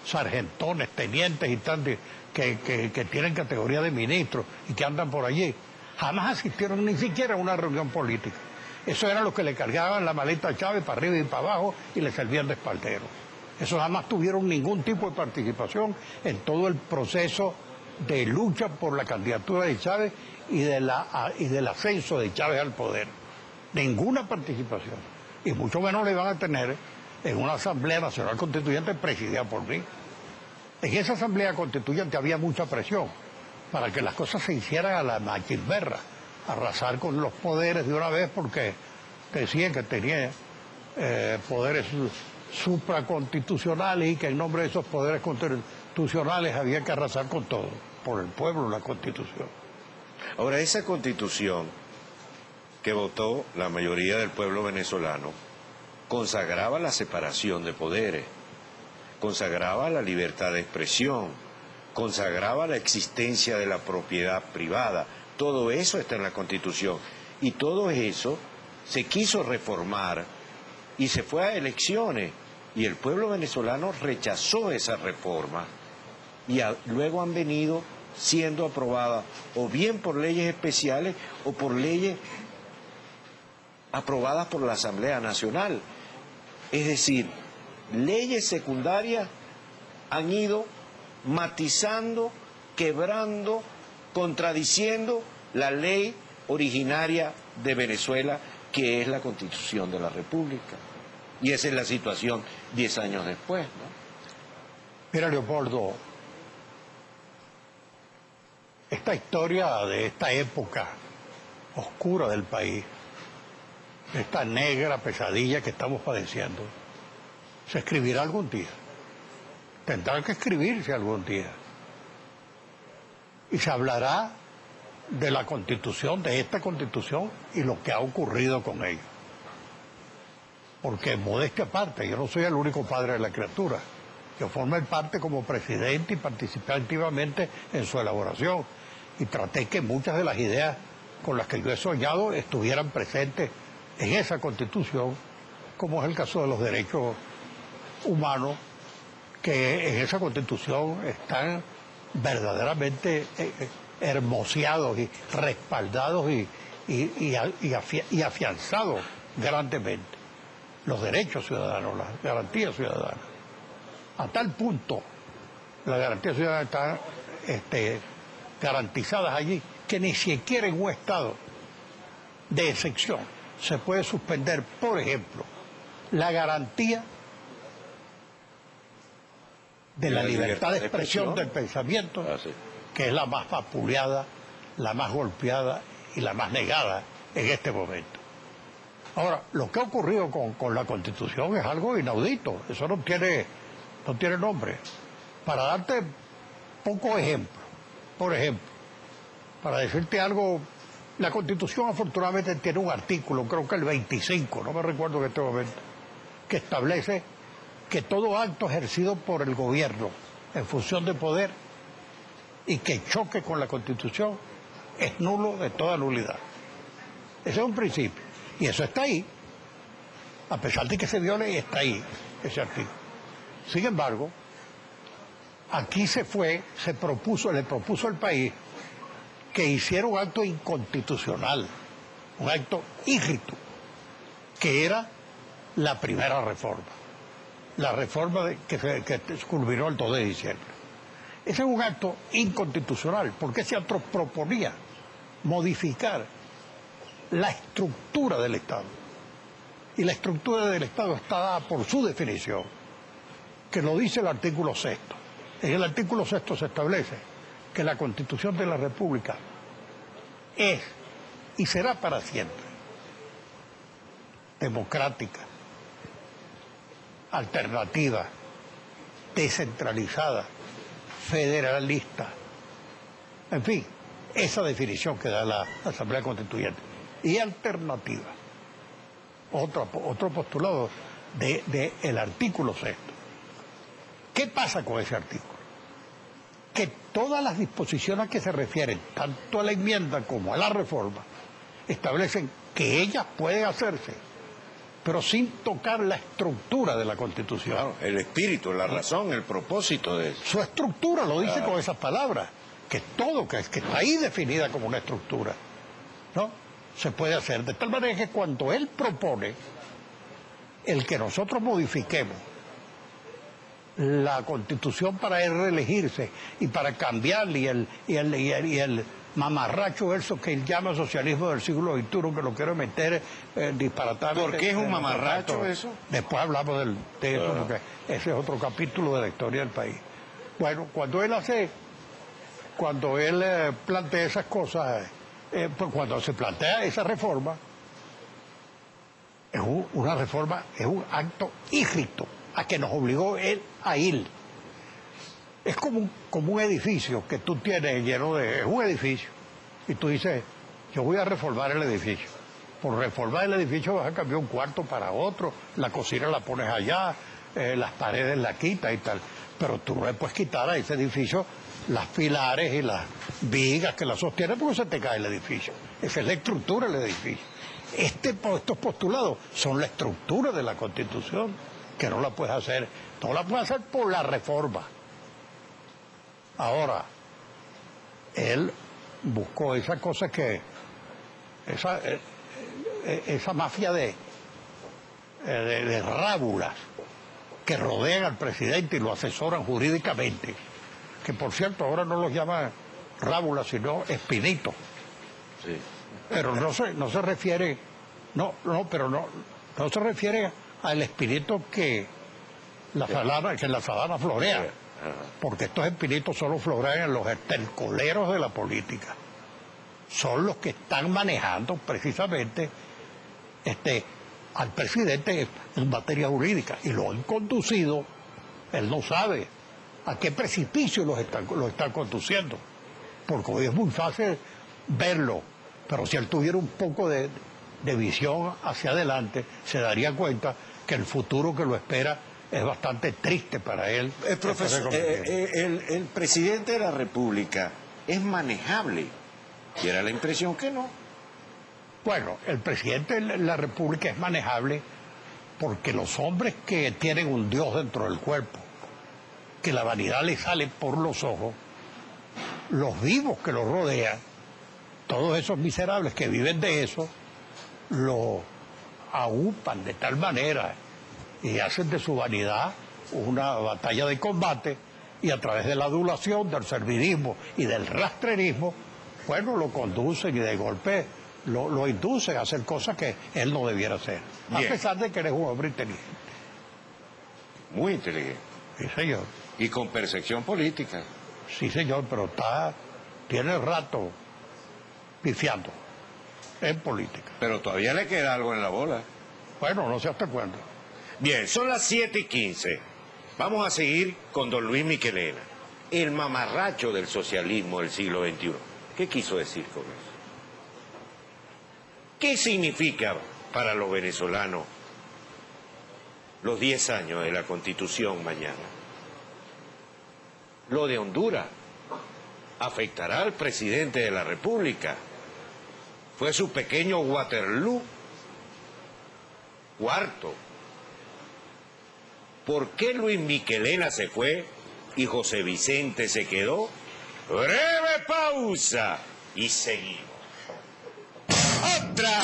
sargentones, tenientes y tal, que tienen categoría de ministros y que andan por allí, jamás asistieron ni siquiera a una reunión política. Eso era lo que le cargaban la maleta a Chávez para arriba y para abajo y le servían de espaldero. Eso jamás tuvieron ningún tipo de participación en todo el proceso de lucha por la candidatura de Chávez y del ascenso de Chávez al poder. Ninguna participación. Y mucho menos le van a tener en una Asamblea Nacional Constituyente presidida por mí. En esa Asamblea Constituyente había mucha presión para que las cosas se hicieran a la machimberra, arrasar con los poderes de una vez, porque decían que tenía poderes supraconstitucionales y que en nombre de esos poderes constitucionales había que arrasar con todo, por el pueblo, la Constitución. Ahora, esa Constitución que votó la mayoría del pueblo venezolano consagraba la separación de poderes, consagraba la libertad de expresión, consagraba la existencia de la propiedad privada. Todo eso está en la Constitución. Y todo eso se quiso reformar y se fue a elecciones. Y el pueblo venezolano rechazó esa reforma. Y luego han venido siendo aprobadas o bien por leyes especiales o por leyes aprobadas por la Asamblea Nacional. Es decir, leyes secundarias han ido matizando, quebrando, contradiciendo la ley originaria de Venezuela, que es la Constitución de la República. Y esa es la situación 10 años después, ¿no? Mira, Leopoldo, esta historia de esta época oscura del país, esta negra pesadilla que estamos padeciendo, se escribirá algún día. Tendrá que escribirse algún día. Y se hablará de la Constitución, de esta Constitución y lo que ha ocurrido con ella. Porque, modestia aparte, yo no soy el único padre de la criatura. Yo formé parte como presidente y participé activamente en su elaboración. Y traté que muchas de las ideas con las que yo he soñado estuvieran presentes en esa Constitución, como es el caso de los derechos humanos, que en esa Constitución están verdaderamente hermoseados y respaldados y afianzados grandemente los derechos ciudadanos, las garantías ciudadanas. A tal punto las garantías ciudadanas están garantizadas allí que ni siquiera en un estado de excepción se puede suspender, por ejemplo, la garantía de la libertad de expresión del pensamiento, que es la más vapuleada, la más golpeada y la más negada en este momento. Ahora, lo que ha ocurrido con la Constitución es algo inaudito, eso no tiene nombre. Para darte pocos ejemplos, por ejemplo, para decirte algo, la Constitución afortunadamente tiene un artículo, creo que el 25, no me recuerdo en este momento, que establece que todo acto ejercido por el gobierno en función de poder y que choque con la Constitución es nulo de toda nulidad. Ese es un principio. Y eso está ahí. A pesar de que se viole, está ahí ese artículo. Sin embargo, aquí le propuso al país que hiciera un acto inconstitucional, un acto írrito, que era la primera reforma. La reforma que culminó el 2 de diciembre. Ese es un acto inconstitucional, porque ese acto proponía modificar la estructura del Estado. Y la estructura del Estado está dada por su definición, que lo dice el artículo 6. En el artículo 6 se establece que la Constitución de la República es y será para siempre democrática, alternativa, descentralizada, federalista, en fin, esa definición que da la Asamblea Constituyente, y alternativa, otro postulado del artículo 6. ¿Qué pasa con ese artículo? Que todas las disposiciones que se refieren tanto a la enmienda como a la reforma establecen que ellas pueden hacerse pero sin tocar la estructura de la Constitución. Claro, el espíritu, la razón, el propósito de eso. Su estructura lo dice con esas palabras, que todo, que está ahí definida como una estructura, ¿no? Se puede hacer de tal manera que cuando él propone el que nosotros modifiquemos la Constitución para él reelegirse y para cambiarle y el mamarracho eso que él llama socialismo del siglo XXI, que lo quiero meter disparatadamente. ¿Por qué es un mamarracho eso? Después hablamos de eso, porque ese es otro capítulo de la historia del país. Bueno, cuando él plantea esas cosas, pues cuando se plantea esa reforma, es una reforma, es un acto írrito a que nos obligó él a ir. Es como un edificio que tú tienes lleno de... Es un edificio. Y tú dices, yo voy a reformar el edificio. Por reformar el edificio vas a cambiar un cuarto para otro, la cocina la pones allá, las paredes la quitas y tal. Pero tú no le puedes quitar a ese edificio las pilares y las vigas que la sostienen porque se te cae el edificio. Esa es la estructura del edificio. Estos postulados son la estructura de la Constitución, que no la puedes hacer, no la puedes hacer por la reforma. Ahora, él buscó esa cosa esa mafia de rábulas que rodean al presidente y lo asesoran jurídicamente, que por cierto ahora no los llaman rábulas sino espinitos. Sí. Pero no se refiere, no se refiere al espinito que en la sabana florea, porque estos espinitos solo florean en los estercoleros de la política. Son los que están manejando precisamente al presidente en materia jurídica y lo han conducido, él no sabe a qué precipicio lo están conduciendo, porque hoy es muy fácil verlo, pero si él tuviera un poco de visión hacia adelante, se daría cuenta que el futuro que lo espera es bastante triste para él. Profesor, el presidente de la República es manejable, y era la impresión que no. Bueno, el presidente de la República es manejable porque los hombres que tienen un Dios dentro del cuerpo, que la vanidad les sale por los ojos, los vivos que los rodean, todos esos miserables que viven de eso, lo aúpan de tal manera y hacen de su vanidad una batalla de combate, y a través de la adulación, del servilismo y del rastrerismo, bueno, lo conducen y de golpe lo inducen a hacer cosas que él no debiera hacer. Bien. A pesar de que eres un hombre inteligente. Muy inteligente. Sí, señor. Y con percepción política. Sí, señor, pero tiene rato pifiando en política. Pero todavía le queda algo en la bola. Bueno, no sé hasta cuándo. Bien, son las 7:15. Vamos a seguir con don Luis Michelena, el mamarracho del socialismo del siglo XXI. ¿Qué quiso decir con eso? ¿Qué significa para los venezolanos los 10 años de la Constitución mañana? Lo de Honduras afectará al presidente de la República. Fue su pequeño Waterloo. Cuarto, ¿por qué Luis Michelena se fue y José Vicente se quedó? Breve pausa y seguimos. ¡Otra!